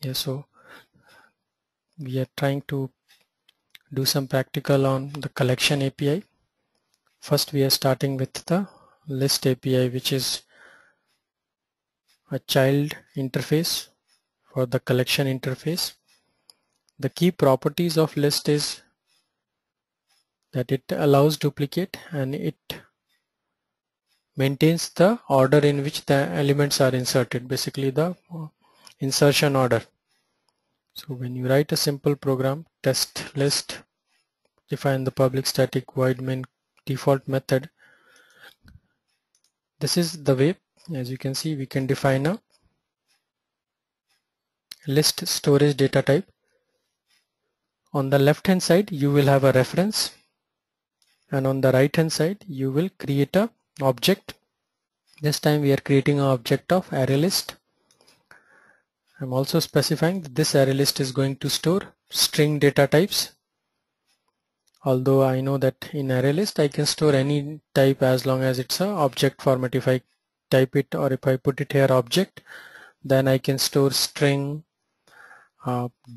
Yeah, so we are trying to do some practical on the collection API. First, we are starting with the list API, which is a child interface for the collection interface. The key properties of list is that it allows duplicate and it maintains the order in which the elements are inserted, basically the insertion order. So when you write a simple program, test list, define the public static void main default method, this is the way. As you can see, we can define a list storage data type. On the left hand side you will have a reference, and on the right hand side you will create a object. This time we are creating an object of array list. I'm also specifying that this array list is going to store string data types, although I know that in array list I can store any type as long as it's a object format. If I type it, or if I put it here object, then I can store string,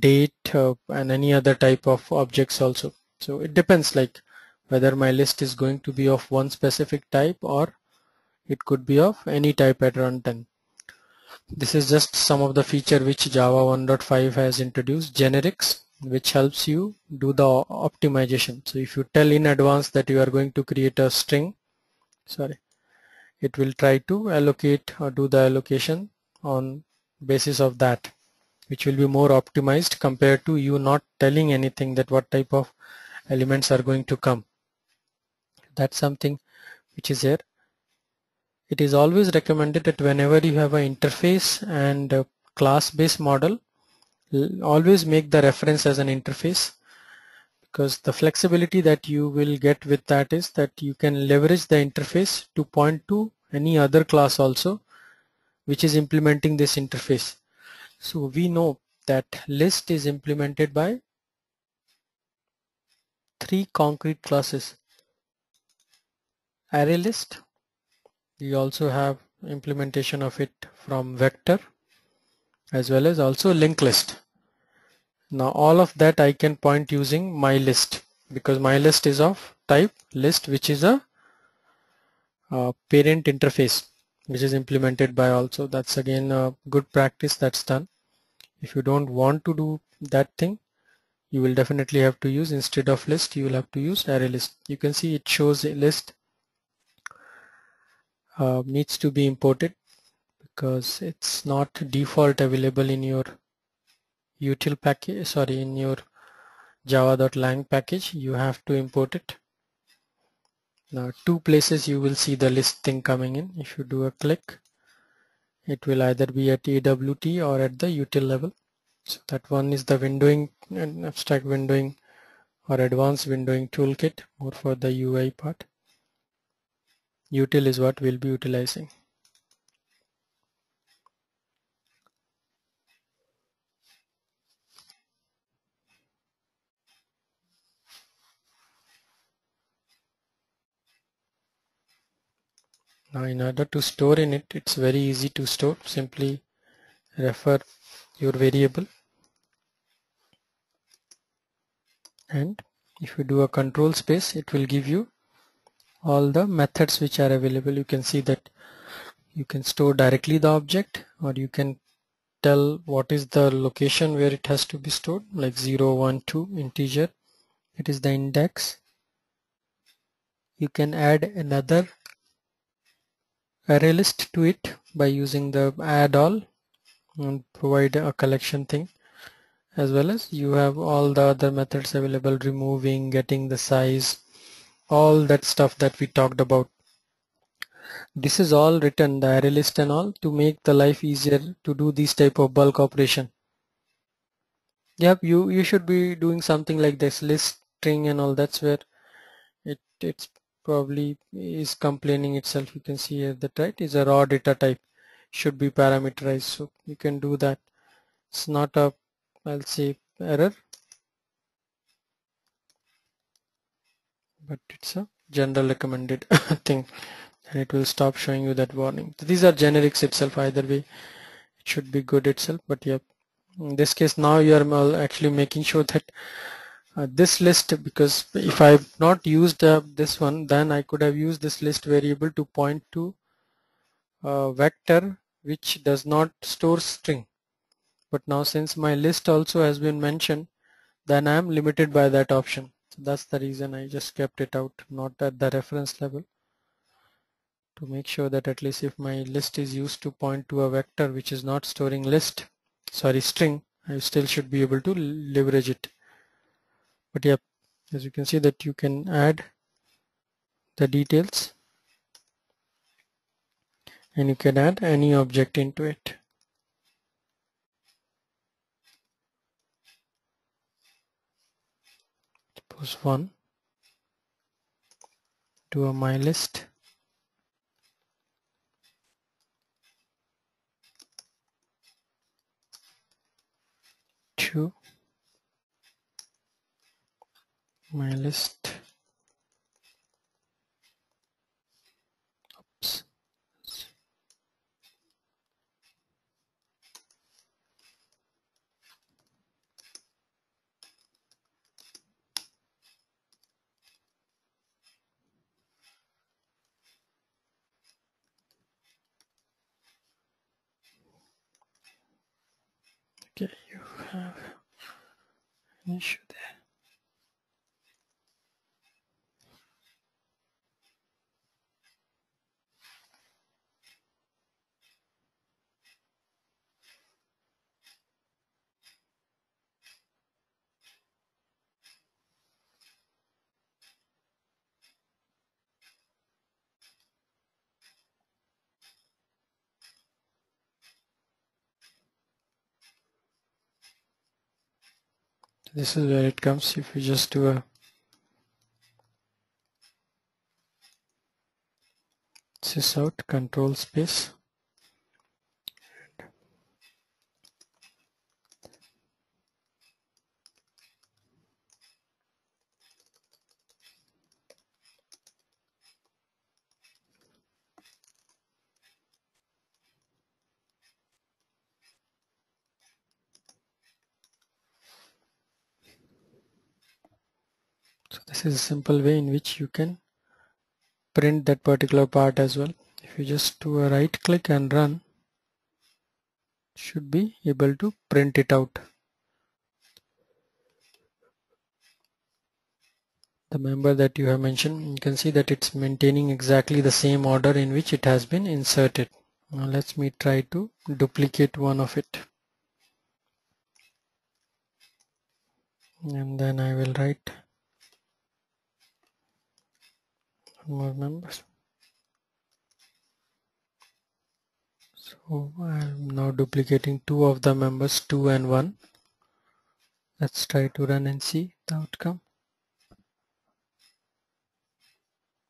date, and any other type of objects also. So it depends, like whether my list is going to be of one specific type or it could be of any type at runtime. This is just some of the feature which Java 1.5 has introduced, generics, which helps you do the optimization. So if you tell in advance that you are going to create a string, it will try to allocate or do the allocation on basis of that, which will be more optimized compared to you not telling anything that what type of elements are going to come. That's something which is here. It is always recommended that whenever you have an interface and a class-based model, always make the reference as an interface, because the flexibility that you will get with that is that you can leverage the interface to point to any other class also which is implementing this interface. So we know that list is implemented by 3 concrete classes. Array list, we also have implementation of it from vector, as well as also linked list. Now all of that I can point using my list, because my list is of type list, which is a parent interface which is implemented by also. That's again a good practice that's done. If you don't want to do that thing, you will definitely have to use, instead of list, you will have to use array list. You can see it shows a list needs to be imported because it's not default available in your util package, in your java.lang package. You have to import it. Now 2 places you will see the list thing coming in. If you do a click, it will either be at AWT or at the util level. So that one is the windowing and abstract windowing or advanced windowing toolkit, more for the UI part. Util is what we'll be utilizing. Now in order to store in it, it's very easy to store. Simply refer your variable, and if you do a control space, it will give you all the methods which are available. You can see that you can store directly the object, or you can tell what is the location where it has to be stored, like 0, 1, 2 integer, it is the index. You can add another array list to it by using the add all and provide a collection thing, as well as you have all the other methods available, removing, getting the size, all that stuff that we talked about. This is all written, the array list and all, to make the life easier to do these type of bulk operation. Yep, you should be doing something like this, list string and all. That's where it's probably is complaining itself. You can see here that right is a raw data type, should be parameterized, so you can do that. It's not a, I'll say, error, but it's a general recommended thing, and it will stop showing you that warning. So these are generics itself, either way it should be good itself, but yep, In this case, now you are actually making sure that this list, because if I've not used this one, then I could have used this list variable to point to a vector which does not store string. But now since my list also has been mentioned, then I am limited by that option. So that's the reason I just kept it out, not at the reference level, to make sure that at least if my list is used to point to a vector which is not storing string, I still should be able to leverage it. But yeah, as you can see that you can add the details and you can add any object into it. Suppose 1, do a my list, 2, my list, oops, okay, you have an issue there. This is where it comes. If you just do a sysout control space, so this is a simple way in which you can print that particular part as well. If you just do a right click and run, should be able to print it out. The member that you have mentioned, you can see that it's maintaining exactly the same order in which it has been inserted. Now let me try to duplicate one of it, and then I will write more members. So I'm now duplicating two of the members, 2 and 1. Let's try to run and see the outcome.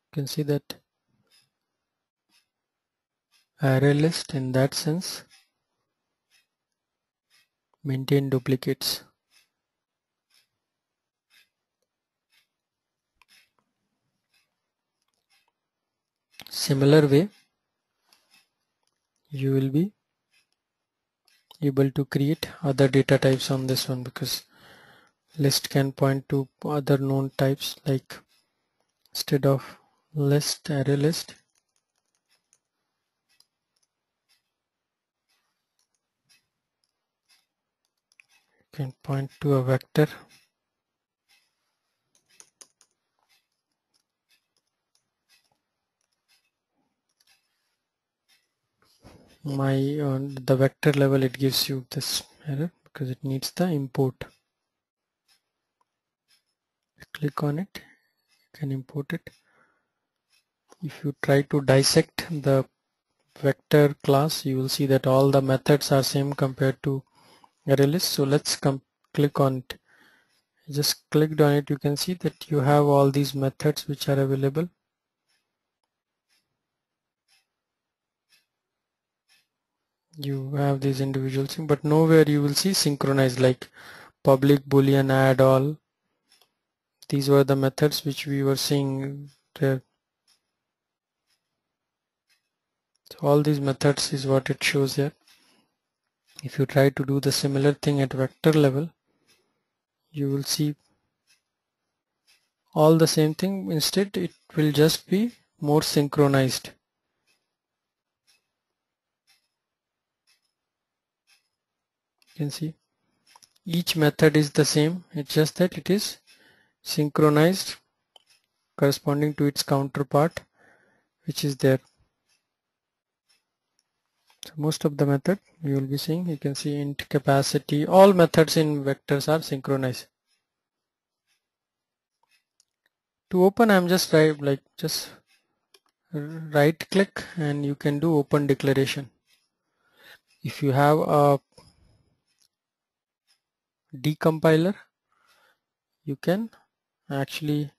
You can see that array list in that sense maintain duplicates. Similar way, you will be able to create other data types on this one, because list can point to other known types, like instead of list, array list, you can point to a vector. On the vector level it gives you this error because it needs the import. Click on it, you can import it. If you try to dissect the vector class, you will see that all the methods are same compared to array list. So let's click on it. Just clicked on it, you can see that you have all these methods which are available. You have these individual things, but nowhere you will see synchronized, like public boolean add all. These were the methods which we were seeing there. So all these methods is what it shows here. If you try to do the similar thing at vector level, you will see all the same thing. Instead, it will just be more synchronized. You can see each method is the same, it's just that it is synchronized corresponding to its counterpart which is there. So most of the method you will be seeing, you can see int capacity, all methods in vectors are synchronized. To open, I'm just right click and you can do open declaration. If you have a decompiler, you can actually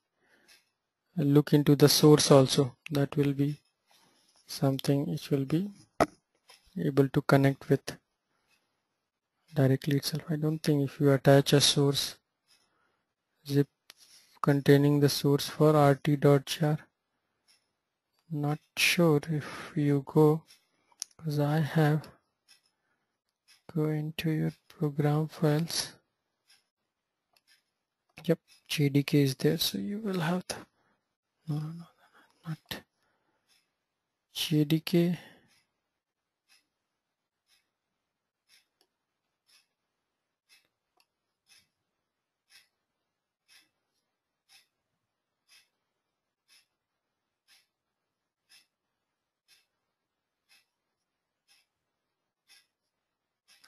look into the source also. That will be something which will be able to connect with directly itself. I don't think if you attach a source zip containing the source for rt.jar, not sure if you go, because I have go into your program files. Yep, JDK is there, so you will have the no, not JDK.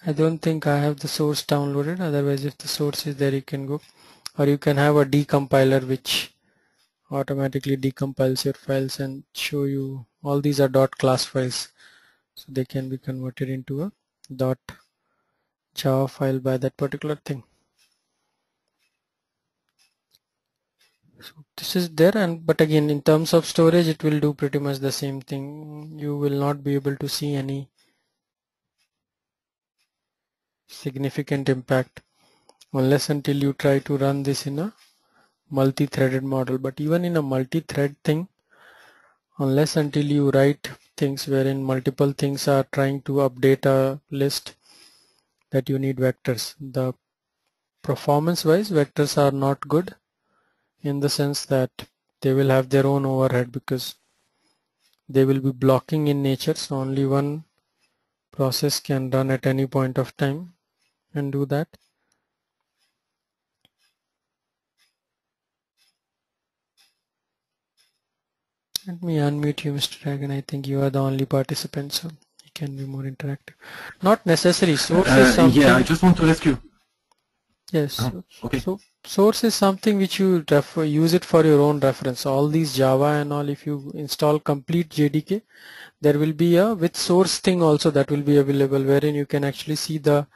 I don't think I have the source downloaded. Otherwise, if the source is there, you can go, or you can have a decompiler which automatically decompiles your files and show you all these are .class files, so they can be converted into a .java file by that particular thing. So this is there, and but again in terms of storage it will do pretty much the same thing. You will not be able to see any significant impact unless until you try to run this in a multi-threaded model. But even in a multi-thread thing, unless until you write things wherein multiple things are trying to update a list, that you need vectors. The performance wise, vectors are not good in the sense that they will have their own overhead because they will be blocking in nature, so only one process can run at any point of time and do that. Let me unmute you, Mr. Dragon. I think you are the only participant, so you can be more interactive. Not necessary. Source is something. Yeah, I just want to ask you. Yes. Oh, okay. So source is something which you use it for your own reference. All these Java and all, if you install complete JDK, there will be a with source thing also that will be available, wherein you can actually see the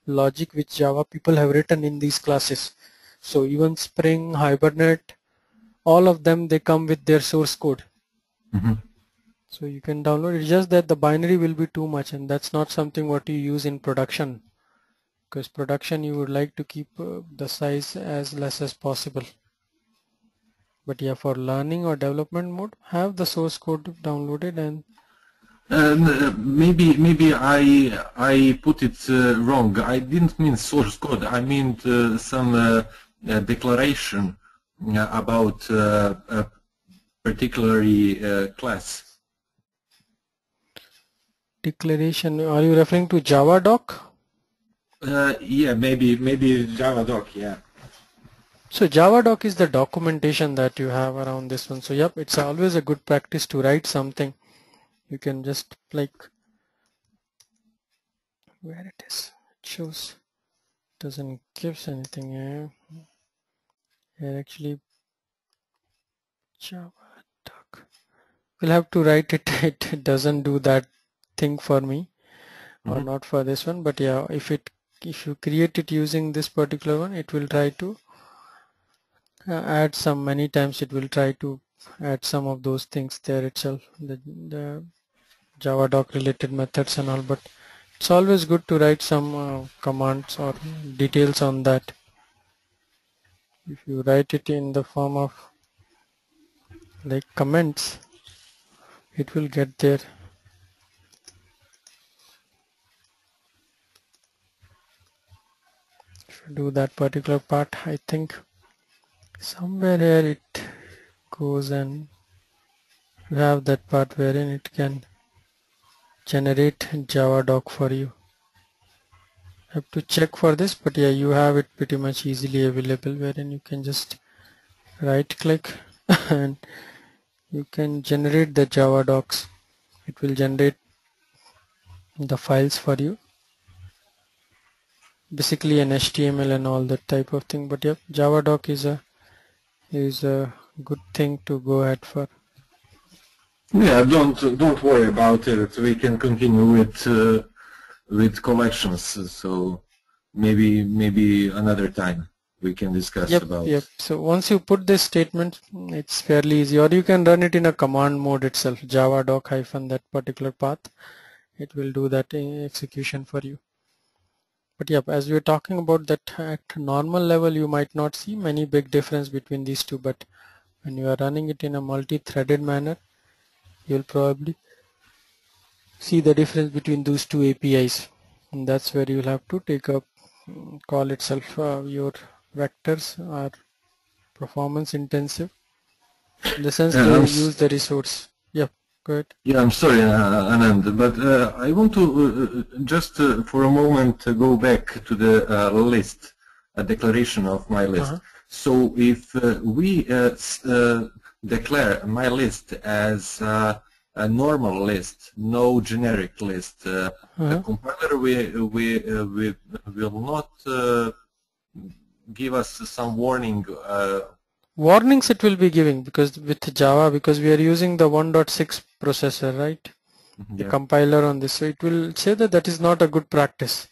logic which Java people have written in these classes. So even Spring, Hibernate, all of them, they come with their source code. Mm-hmm. So you can download it. It's just that the binary will be too much, and that's not something what you use in production, because production you would like to keep the size as less as possible. But yeah, for learning or development mode, have the source code downloaded. And maybe I put it wrong. I didn't mean source code. I mean some declaration about a particular class. declaration, are you referring to Java doc? Yeah, maybe Java doc. Yeah. So Java doc is the documentation that you have around this one. So yep, it's always a good practice to write something. You can just like where it is. It shows doesn't gives anything here. Here actually Java doc. We'll have to write it. It doesn't do that thing for me, or Mm-hmm. not for this one. But yeah, if you create it using this particular one, it will try to add some. Many times it will try to add some of those things there itself, the Java doc related methods and all. But it's always good to write some commands or details on that. If you write it in the form of like comments, it will get there. do that particular part, I think somewhere here it goes and you have that part wherein it can generate Java doc for you. Have to check for this, but yeah, you have it pretty much easily available wherein you can just right click and you can generate the Java docs. It will generate the files for you, basically an HTML and all that type of thing. But yeah, Java doc is a good thing to go ahead for. Yeah, don't worry about it. We can continue with collections. So maybe another time we can discuss about. Yep. So once you put this statement, it's fairly easy, or you can run it in a command mode itself. Java doc hyphen that particular path. It will do that execution for you. But yep, as we are talking about that at normal level, you might not see many big difference between these two, but when you are running it in a multi-threaded manner, you'll probably see the difference between those two APIs, and that's where you'll have to take up call itself your vectors are performance intensive in the sense they use the resource. Yeah, go ahead. Yeah, I'm sorry, Anand, but I want to just for a moment go back to the list, a declaration of my list. So if we declare my list as a normal list, no generic list, the compiler will not give us some warning. Warnings it will be giving, because with Java, because we are using the 1.6 processor, right? The compiler on this, so it will say that that is not a good practice,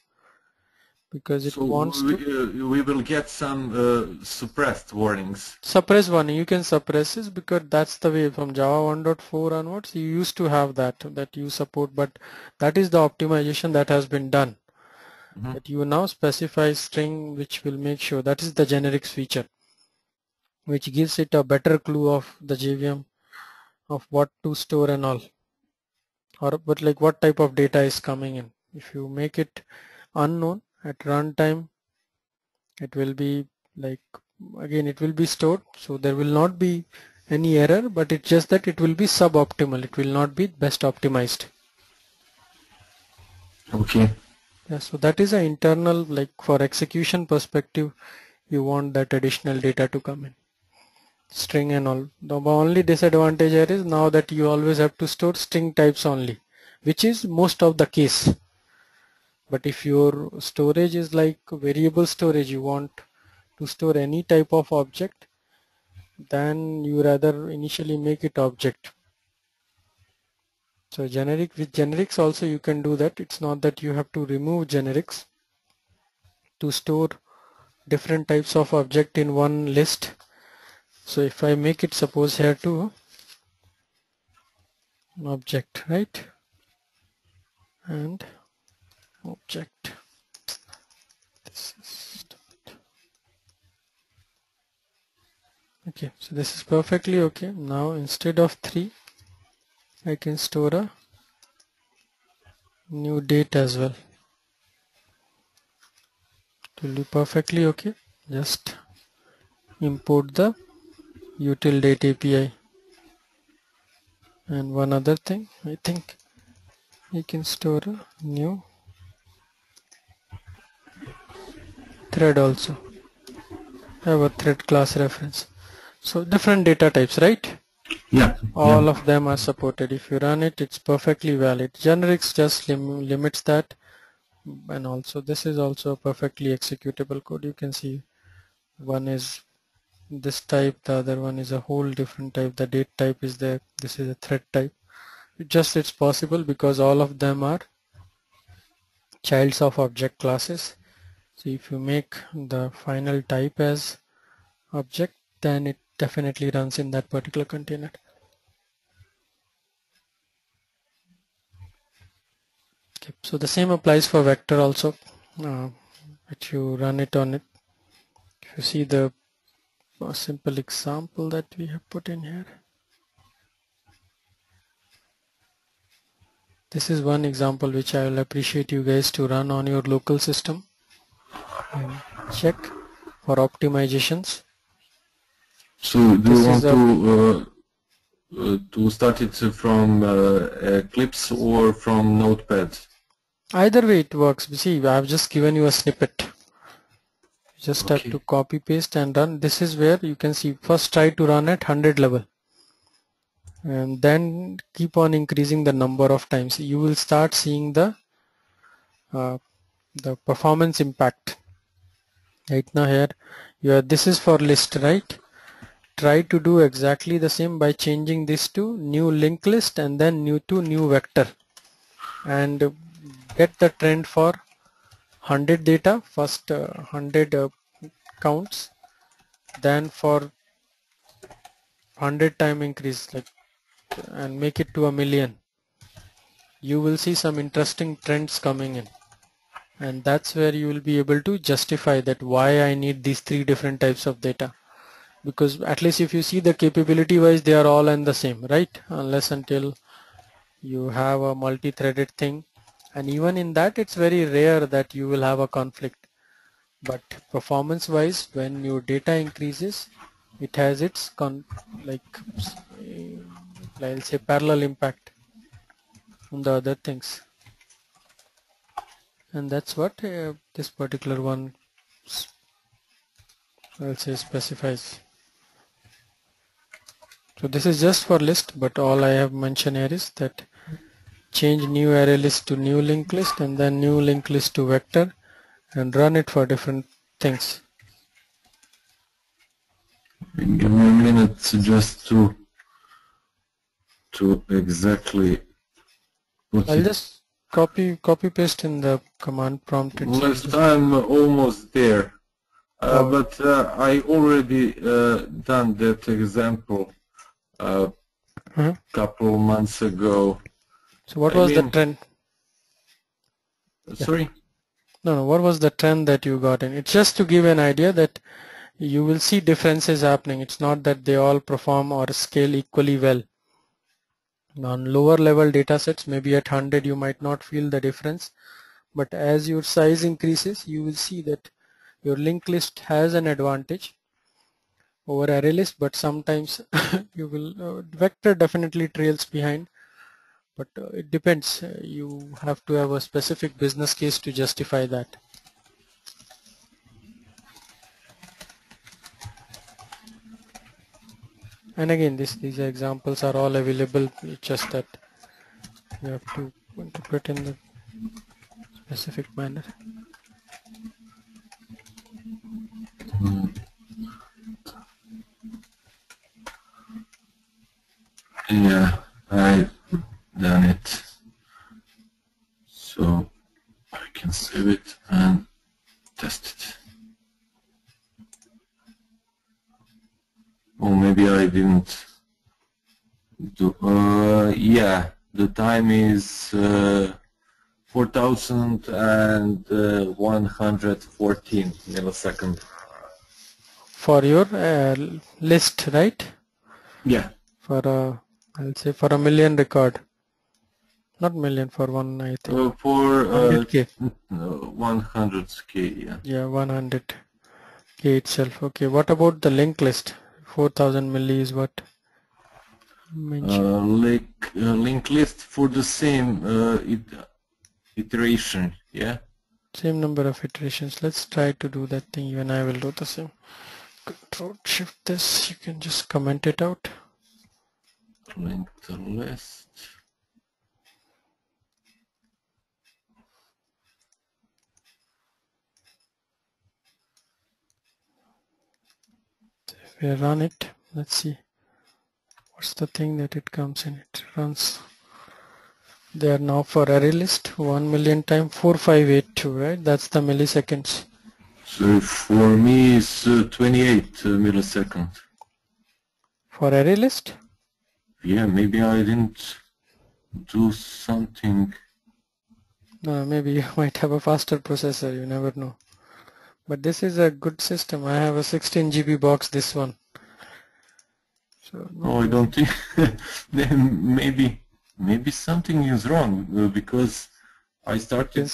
because it wants to. We will get some suppressed warnings. Suppress warning, you can suppress this because that's the way from Java 1.4 onwards. You used to have that you support, but that is the optimization that has been done. That you now specify string which will make sure, that is the generics feature, which gives it a better clue of the JVM of what to store and all, or but like what type of data is coming in. If you make it unknown at runtime, it will be like, again it will be stored, so there will not be any error, but it's just that it will be suboptimal, it will not be best optimized. Okay. Yeah, so that is an internal, like for execution perspective, you want that additional data to come in, string and all. The only disadvantage here is now that you always have to store string types only, which is most of the case. But if your storage is like variable storage, you want to store any type of object, then you rather initially make it object. So with generics also you can do that. It's not that you have to remove generics to store different types of object in one list. So if I make it, suppose here to an object, right, and object, this is okay, so this is perfectly okay. Now instead of 3, I can store a new date as well. It will be perfectly okay. Just import the util date API. And one other thing, I think you can store a new thread also. Have a thread class reference. So different data types, right? Yeah. All of them are supported. If you run it, it's perfectly valid. Generics just limits that, and also this is also a perfectly executable code. You can see one is this type, the other one is a whole different type. The date type is there. This is a thread type. It's possible because all of them are childs of object classes. So if you make the final type as object, then it definitely runs in that particular container. Okay, so the same applies for vector also, which you run it on it. If you see the simple example that we have put in here, this is one example which I will appreciate you guys to run on your local system. check for optimizations. So do you want to start it from Eclipse or from Notepad? Either way it works. See, I've just given you a snippet. You just have to copy paste and run. This is where you can see, first try to run at 100 level and then keep on increasing the number of times. You will start seeing the performance impact. Right now here this is for list, right? Try to do exactly the same by changing this to new linked list and then new to new vector, and get the trend for 100 data, first 100 counts, then for 100 time increase, and make it to 1,000,000. You will see some interesting trends coming in, and that's where you will be able to justify that why I need these 3 different types of data, because at least if you see the capability wise they are all in the same, right? Unless until you have a multi-threaded thing, and even in that it's very rare that you will have a conflict. But performance wise, when your data increases, it has its I'll say parallel impact on the other things, and that's what this particular one I'll say specifies. So this is just for list, but all I have mentioned here is that change new array list to new linked list and then new linked list to vector, and run it for different things. Give me a minute just to exactly. I'll just copy paste in the command prompt. Last time almost there, but I already done that example couple months ago. So what was the trend? Sorry? No, what was the trend that you got in? It's just to give an idea that you will see differences happening. It's not that they all perform or scale equally well. On lower level data sets, maybe at 100 you might not feel the difference, but as your size increases you will see that your linked list has an advantage over array list, but sometimes you will vector definitely trails behind, but it depends. You have to have a specific business case to justify that. And again, these examples are all available, it's just that you have to interpret in the specific manner. Yeah, I've done it. So I can save it and test it. Or maybe I didn't do. Yeah, the time is 4,114 milliseconds. For your list, right? Yeah. For I'll say for 1,000,000 record. Not million, for one, I think. For 100K. 100K, yeah. Yeah, 100K itself. Okay, what about the linked list? 4,000 milli is what? Linked list for the same iteration, yeah? Same number of iterations. Let's try to do that thing. Even I will do the same. Control Shift this. You can just comment it out. Linked list. If we run it, let's see. What's the thing that it comes in? It runs. They are now for array list 1,000,000 times 4582, right? That's the milliseconds. So for me it's 28 milliseconds. For array list? Yeah, maybe I didn't do something. No, maybe you might have a faster processor, you never know. But this is a good system. I have a 16 GB box, this one. So I don't think maybe something is wrong because I started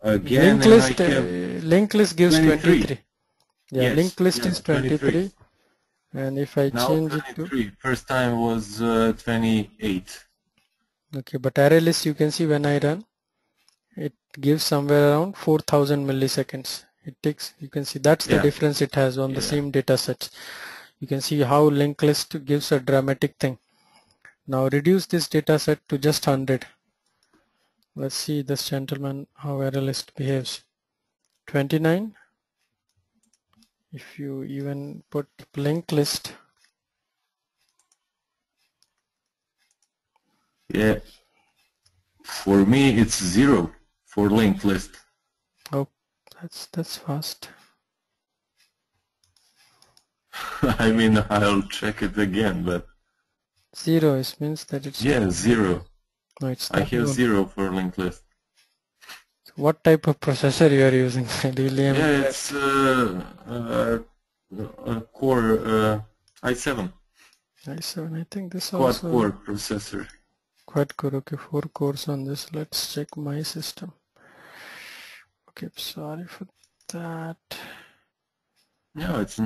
again. Linked list, linked list gives 23. Yeah, Yes, linked list yes, is 23. And if I Now change it to 23. First time was 28. okay, but array list, you can see when I run, it gives somewhere around 4000 milliseconds. It takes, you can see that's the Yeah, difference it has on the yeah. same data sets. You can see how linked list gives a dramatic thing. Now reduce this data set to just 100. Let's see this gentleman how array list behaves. 29. If you even put linked list, Yeah. For me, it's 0 for linked list. oh, that's fast. I mean, I'll check it again, but 0 is means that it's yeah, 0. no, it's I have 0 for linked list. So what type of processor you are using? Really, Yeah, it's Core i7. i7. I think this Quad also core processor. quite good. Okay, 4 cores on this. Let's check my system. Okay, sorry for that. No, it's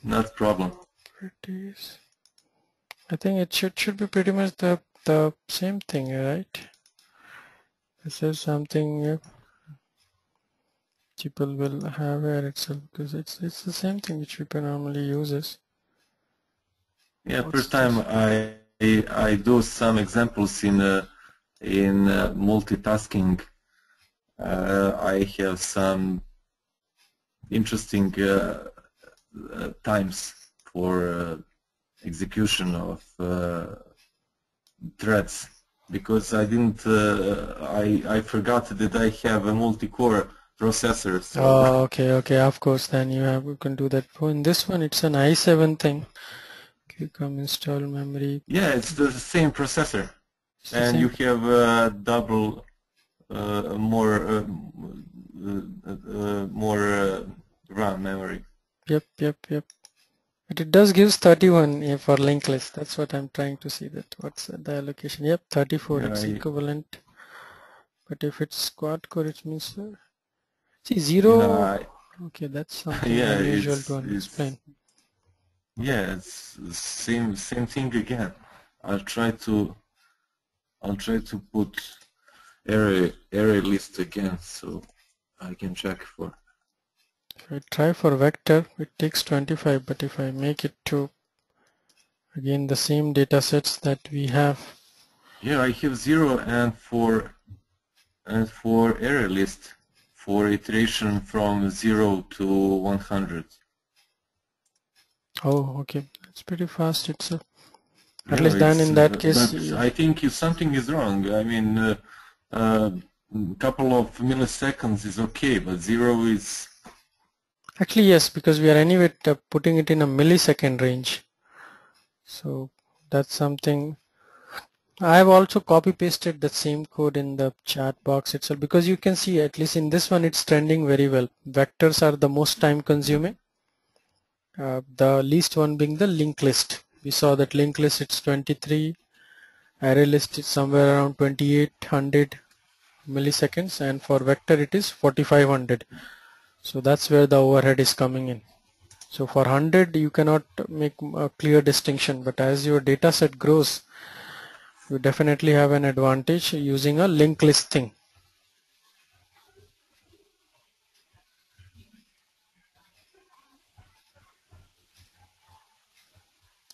not a problem. Pretties. I think it should be pretty much the same thing, right? This is something people will have here itself because it's the same thing which people normally uses. Yeah, What's first time I do some examples in multitasking. I have some interesting times for execution of threads because I didn't. I forgot that I have a multi-core processor. So. Oh, okay. Of course, then you can do that. Oh, in this one, it's an i7 thing. Come install memory. Yeah, it's the same processor, and Same. you have double more RAM memory. Yep. But it does gives 31 for linked list. That's what I'm trying to see. That what's the allocation? Yep, 34. Yeah, It's equivalent. But if it's quad core, it means see 0. yeah, Okay, that's something yeah, unusual to explain. Yeah, it's same thing again. I'll try to put array list again so I can check for. If I try for vector, it takes 25, but if I make it to again the same data sets that we have. Yeah, I have 0 and for array list for iteration from 0 to 100. Oh, okay, it's pretty fast itself. At Yeah, least then in that case. but I think if something is wrong, I mean, couple of milliseconds is okay, but 0 is. Actually, yes, because we are anyway putting it in a millisecond range. So that's something. I have also copy pasted the same code in the chat box itself because you can see at least in this one it's trending very well. Vectors are the most time consuming. The least one being the linked list. We saw that linked list it's 23, array list is somewhere around 2800 milliseconds, and for vector it is 4500. So that's where the overhead is coming in. So for 100 you cannot make a clear distinction, but as your data set grows, you definitely have an advantage using a linked list thing.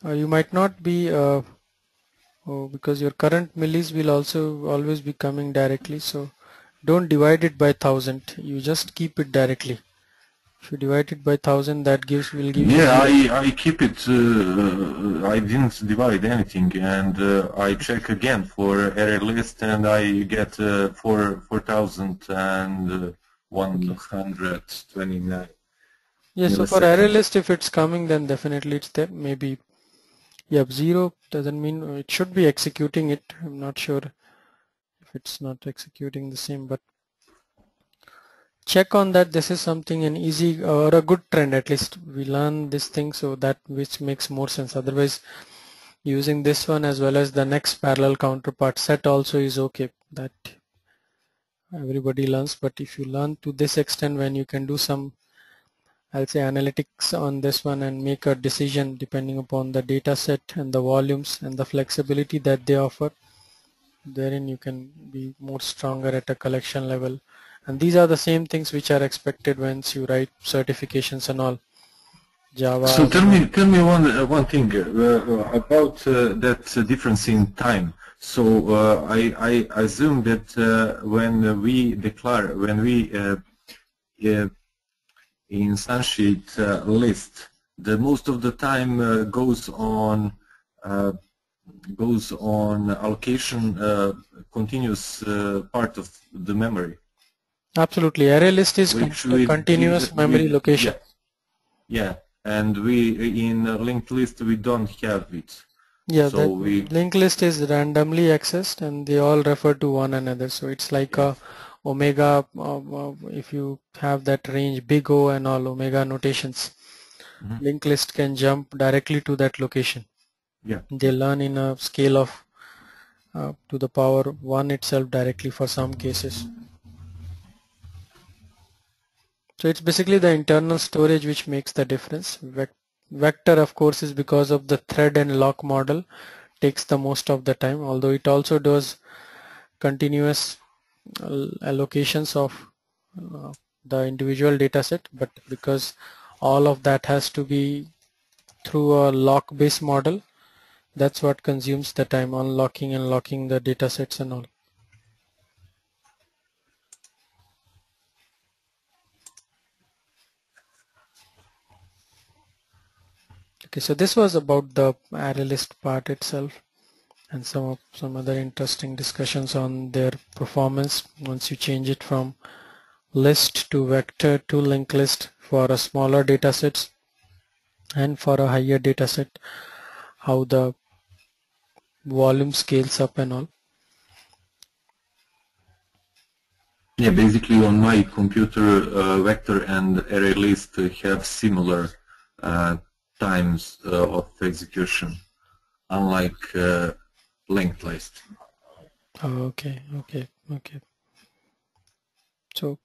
You might not be because your current millis will also always be coming directly, so don't divide it by 1000, you just keep it directly. If you divide it by 1000, that will give you. Yeah, I keep it. I didn't divide anything, and I check again for array list, and I get 4,129. Yeah, so for array list, if it's coming, then definitely it's there. Maybe, yep, 0 doesn't mean it should be executing it. I'm not sure if it's not executing the same, but check on that. This is something an easy or a good trend. At least we learn this thing, so that which makes more sense. Otherwise, using this one as well as the next parallel counterpart set also is okay. That everybody learns, but if you learn to this extent, when you can do some, I'll say, analytics on this one and make a decision depending upon the data set and the volumes and the flexibility that they offer, therein you can be more stronger at a collection level. And these are the same things which are expected once you write certifications and all. Java. So tell me one thing about that difference in time. So I assume that when we instantiate list, the most of the time goes on allocation continuous part of the memory. Absolutely, array list is continuous memory location. Yeah, and we in linked list we don't have it. Yeah, so linked list is randomly accessed and they all refer to one another. So it's like a omega, if you have that range big O and all omega notations, linked list can jump directly to that location. Yeah, they learn in a scale of to the power 1 itself directly for some cases. So it's basically the internal storage which makes the difference. Vector, of course, is because of the thread and lock model, takes the most of the time, although it also does continuous allocations of the individual data set, but because all of that has to be through a lock based model, that's what consumes the time, unlocking and locking the data sets and all. Okay, so this was about the array list part itself and some other interesting discussions on their performance once you change it from list to vector to linked list for a smaller data sets and for a higher data set, how the volume scales up and all. Yeah, basically on my computer vector and array list have similar times of execution, unlike linked list. Okay. So